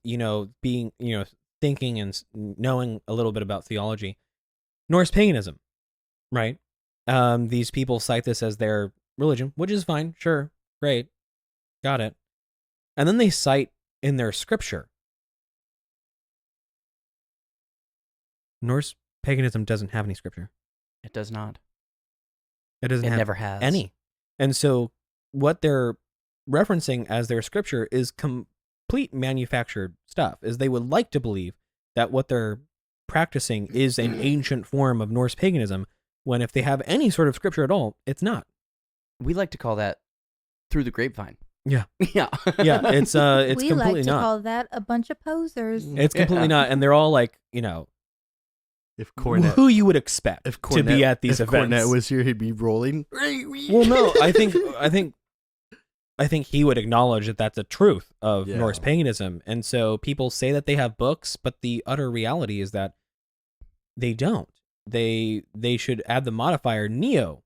thinking and knowing a little bit about theology, Norse paganism, right? These people cite this as their religion, which is fine. Sure. Great. Got it. And then they cite in their scripture, Norse paganism doesn't have any scripture. It does not. It doesn't have never has any. And so what they're referencing as their scripture is complete manufactured stuff, is they would like to believe that what they're practicing is an ancient form of Norse paganism, when if they have any sort of scripture at all, it's not. We like to call that through the grapevine. Yeah. Yeah. Yeah, it's we completely like to not. call that a bunch of posers. It's completely not, and they're all like, If Cornette, who you would expect to be at these events. If Cornette was here, he'd be rolling. Well, no, I think he would acknowledge that that's a truth of Norse paganism. And so people say that they have books, but the utter reality is that they don't. They should add the modifier neo.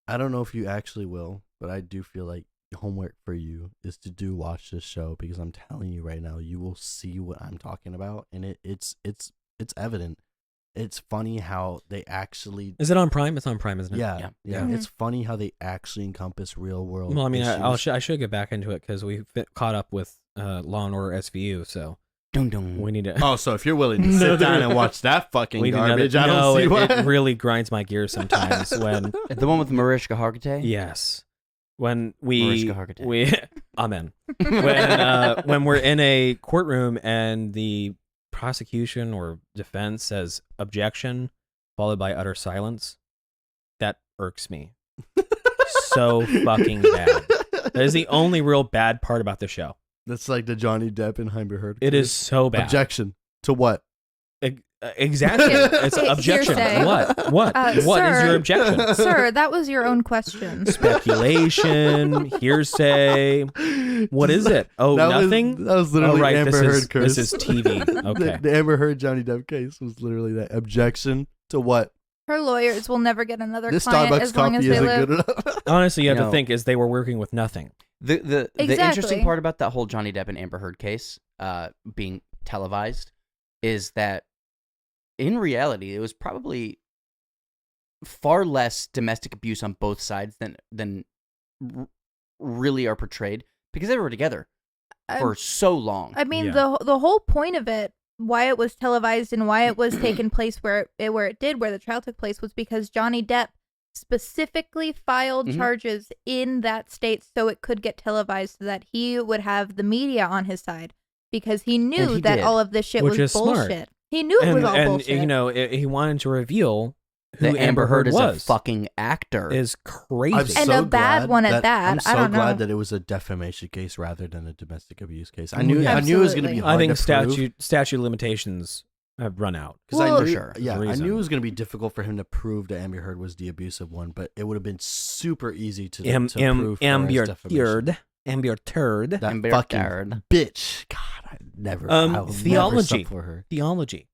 I don't know if you actually will, but I do feel like homework for you is to watch this show, because I'm telling you right now, you will see what I'm talking about, and it's evident. It's funny how they actually... Is it on Prime? It's on Prime, isn't it? Yeah. Mm-hmm. It's funny how they actually encompass real world. Well, I mean, issues. I should get back into it because we caught up with Law and Order SVU, so we need to... Oh, so if you're willing to sit down and watch that fucking garbage, I don't see why. It really grinds my gears sometimes when... The one with Mariska Hargitay? Yes. When Mariska Hargitay. Amen. When we're in a courtroom and the prosecution or defense says objection followed by utter silence, that irks me so fucking bad. That is the only real bad part about the show. That's like the Johnny Depp and Amber Heard. It is so bad. Objection to what? Exactly. It's objection. Hearsay. What? What is your objection? Sir, that was your own question. Speculation, hearsay. What is it? Oh, nothing? That was literally right. Amber Heard curse. This is TV. Okay. The Amber Heard Johnny Depp case was literally that. Objection to what? Her lawyers will never get another This client Starbucks as long as coffee they isn't live. good enough. Honestly, you have to think is they were working with nothing. The Exactly. interesting part about that whole Johnny Depp and Amber Heard case being televised is that in reality, it was probably far less domestic abuse on both sides than really are portrayed, because they were together for so long. I mean, the whole point of it, why it was televised and why it was taking place where the trial took place, was because Johnny Depp specifically filed charges in that state so it could get televised, so that he would have the media on his side, because he knew that all of this shit was bullshit. Smart. He knew it was all bullshit. And he wanted to reveal who that Amber Heard was. Is a fucking actor. Is crazy. And a bad one at that. I'm so I don't glad know. that it was a defamation case rather than a domestic abuse case. I knew it was going to be hard I think to prove. statute of limitations have run out. I I knew it was going to be difficult for him to prove that Amber Heard was the abusive one, but it would have been super easy to prove Amber defamation. Amber Turd. That Amber fucking Turd. bitch. God, I will theology. never for her. Theology.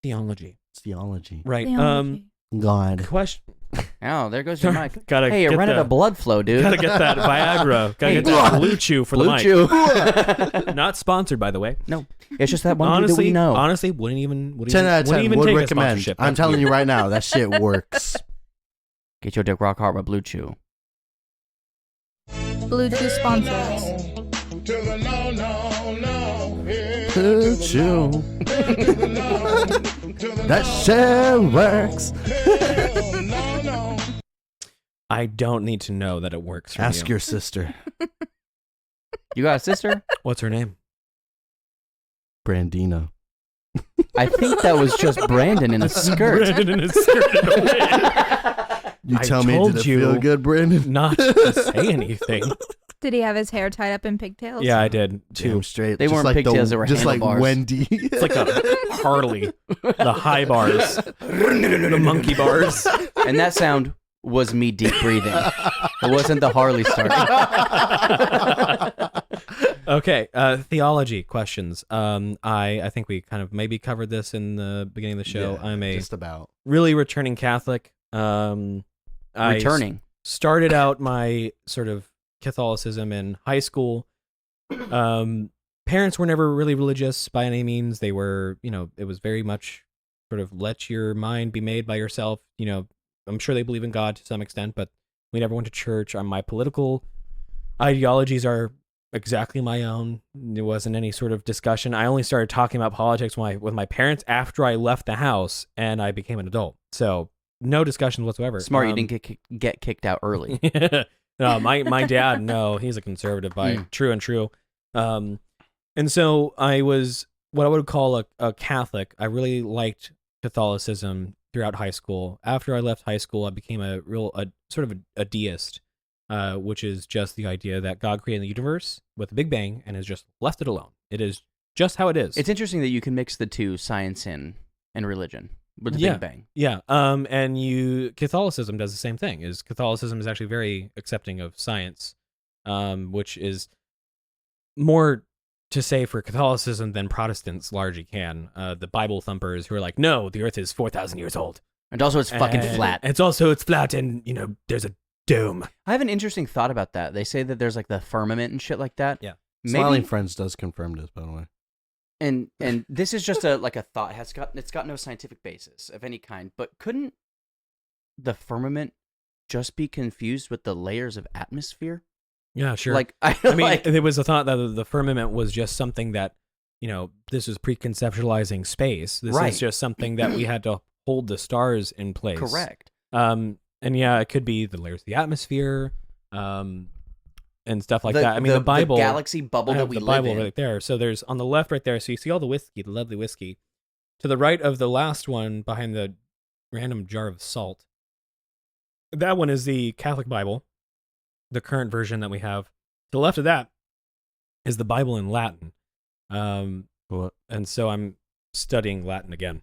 It's theology. Right. Theology. God. Question. Oh, there goes your mic. Gotta you get ran out of blood flow, dude. Gotta get that Viagra. Gotta get that Blue Chew for Blue the mic. Chew. Not sponsored, by the way. No, it's just that one dude that we know. Honestly, wouldn't even 10 out of 10 even would take a recommend. sponsorship. I'm telling you right now, that shit works. Get your dick rock hard with Blue Chew. Blue Chew sponsors. To the no, Choo. That shit works. I don't need to know that it works for Ask you. your sister. You got a sister? What's her name? Brandina. I think that was just Brandon in a skirt. Brandon in a skirt. You I tell me, told did it you feel good, Brandon? Not to say anything. Did he have his hair tied up in pigtails? Yeah, I did too. Damn straight. They Just weren't like pigtails, they were just like handlebars. Wendy. It's like a Harley, the high bars, the monkey bars. And that sound was me deep breathing. It wasn't the Harley starting. Okay, theology questions. I think we kind of maybe covered this in the beginning of the show. Yeah, I'm a just about really returning Catholic. Returning. Started out my sort of Catholicism in high school. Parents were never really religious by any means. They were, it was very much sort of let your mind be made by yourself. I'm sure they believe in God to some extent, but we never went to church. My political ideologies are exactly my own. There wasn't any sort of discussion. I only started talking about politics with my parents after I left the house and I became an adult. So no discussion whatsoever. Smart, you didn't get kicked out early. No, my dad, no, he's a conservative by true and true. And so I was what I would call a Catholic. I really liked Catholicism throughout high school. After I left high school, I became a sort of a deist, which is just the idea that God created the universe with a big bang and has just left it alone. It is just how it is. It's interesting that you can mix the two, science and religion, with the Big Bang. Yeah. And Catholicism does the same thing. Catholicism is actually very accepting of science, which is more to say for Catholicism than Protestants largely can. The Bible thumpers who are like, no, the Earth is 4,000 years old, and also it's fucking flat. It's flat, and there's a dome. I have an interesting thought about that. They say that there's like the firmament and shit like that. Yeah. Smiling Friends does confirm this, by the way. And this is just a thought. It's got no scientific basis of any kind. But couldn't the firmament just be confused with the layers of atmosphere? Yeah, sure. I mean, there was a thought that the firmament was just something that, this is preconceptualizing space. This is just something that we had to hold the stars in place. Correct. And yeah, it could be the layers of the atmosphere, and stuff like that. I mean, the Bible, the galaxy bubble that we the live Bible in. right there. So there's on the left right there. So you see all the whiskey, the lovely whiskey. To the right of the last one, behind the random jar of salt, that one is the Catholic Bible, the current version that we have. To the left of that is the Bible in Latin. And so I'm studying Latin again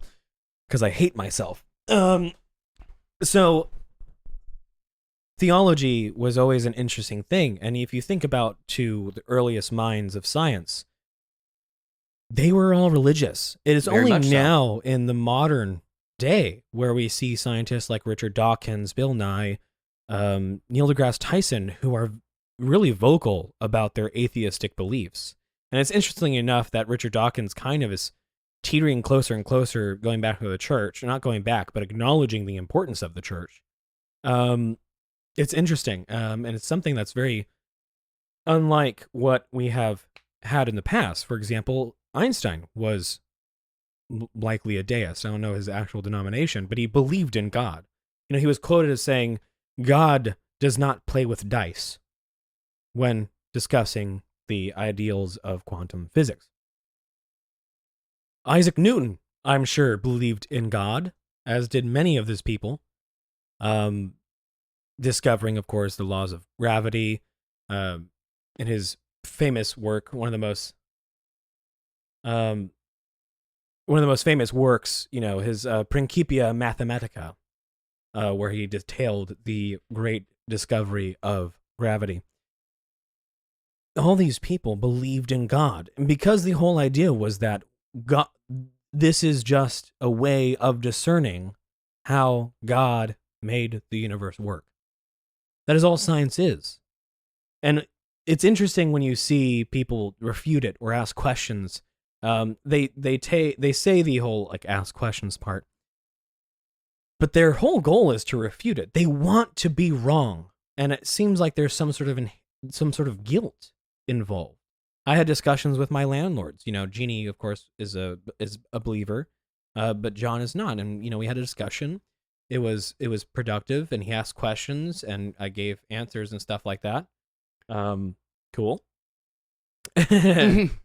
because I hate myself. So theology was always an interesting thing. And if you think about to the earliest minds of science, they were all religious. It is Very only much now in the modern day where we see scientists like Richard Dawkins, Bill Nye, Neil deGrasse Tyson, who are really vocal about their atheistic beliefs. And it's interesting enough that Richard Dawkins kind of is teetering closer and closer, going back to the church, not going back, but acknowledging the importance of the church. It's interesting, and it's something that's very unlike what we have had in the past. For example, Einstein was likely a deist. I don't know his actual denomination, but he believed in God. He was quoted as saying, God does not play with dice when discussing the ideals of quantum physics. Isaac Newton, I'm sure, believed in God, as did many of his people. Discovering, of course, the laws of gravity. In his famous work, one of the most famous works, his Principia Mathematica, where he detailed the great discovery of gravity. All these people believed in God, and because the whole idea was that God, this is just a way of discerning how God made the universe work. That is all science is. And it's interesting when you see people refute it or ask questions. They say the whole ask questions part, but their whole goal is to refute it. They want to be wrong, and it seems like there's some sort of guilt involved I had discussions with my landlords. Jeannie, of course, is a believer, but John is not. And we had a discussion. It was productive, and he asked questions, and I gave answers and stuff like that. Cool.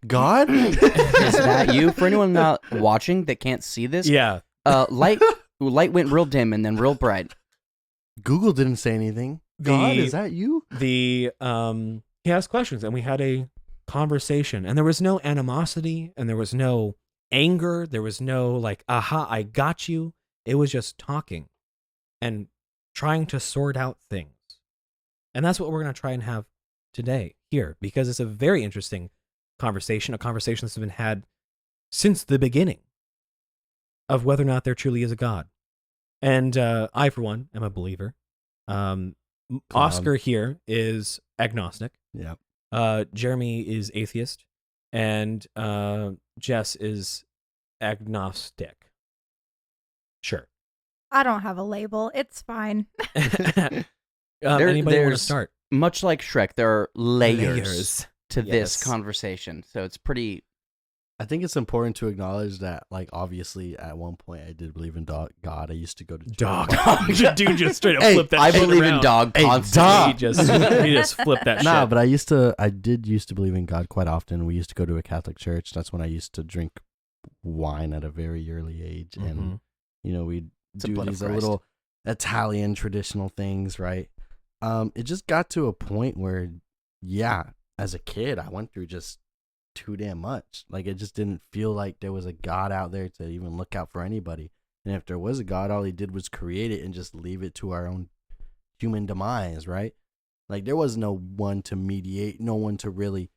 God? Is that you? For anyone not watching that can't see this, Yeah. light went real dim and then real bright. Google didn't say anything. God, is that you? He asked questions, and we had a conversation, and there was no animosity, and there was no anger. There was no like, aha, I got you. It was just talking and trying to sort out things. And that's what we're going to try and have today here, because it's a very interesting conversation, a conversation that's been had since the beginning of whether or not there truly is a God. And I, for one, am a believer. Oscar here is agnostic. Yep. Jeremy is atheist, and Jess is agnostic. Sure. I don't have a label. It's fine. Anybody want to start? Much like Shrek, there are layers to Yes. this conversation, so it's pretty. I think it's important to acknowledge that, like, obviously, at one point, I did believe in God. I used to go to church. Dog. Dude just straight up Hey, flipped that I shit believe in around. dog Hey, constantly. dog. He just flipped that Nah, shit. but I did used to believe in God quite often. We used to go to a Catholic church. That's when I used to drink wine at a very early age, and we'd It's the do blood of these Christ. little Italian traditional things, right? It just got to a point where, yeah, as a kid, I went through just too damn much. Like, it just didn't feel like there was a God out there to even look out for anybody. And if there was a God, all he did was create it and just leave it to our own human demise, right? Like, there was no one to mediate, no one to really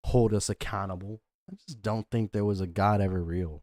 hold us accountable. I just don't think there was a God ever real.